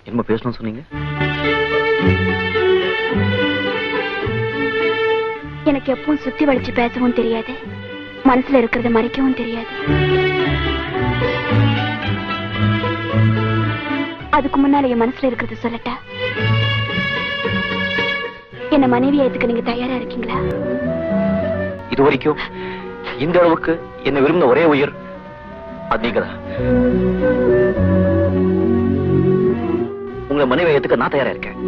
என்ன பேசணும்னு சொன்னீங்க? எனக்கு எப்பவும் சுத்தி வளைச்சு பேசவும் தெரியாது, மனசுல இருக்கிறத மறைக்கவும் தெரியாது. அதுக்கு முன்னால என் மனசுல இருக்கிறத சொல்லட்டா? என்ன மனைவியா ஏத்துக்க நீங்க தயாரா இருக்கீங்களா? இது வரைக்கும் இந்த அளவுக்கு என்ன விரும்பின ஒரே உயிர் அது நீங்கதான். உங்களை மனைவியை ஏத்துக்க நான் தயாரா இருக்கேன்.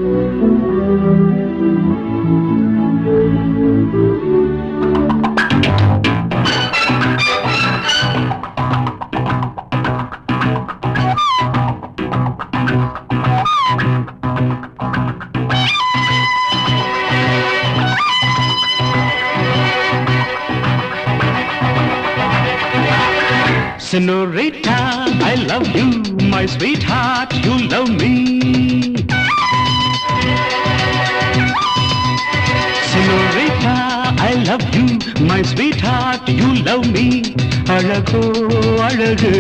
Senorita, I love you, my sweetheart, you love me. Senorita, I love you, my sweetheart, you love me. அழகோ அழகு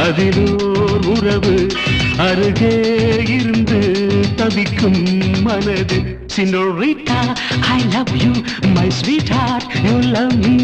அதிலோர் உறவு, அருகே இருந்து தவிக்கும் மனது. Senorita, I love you, my sweetheart, you love me.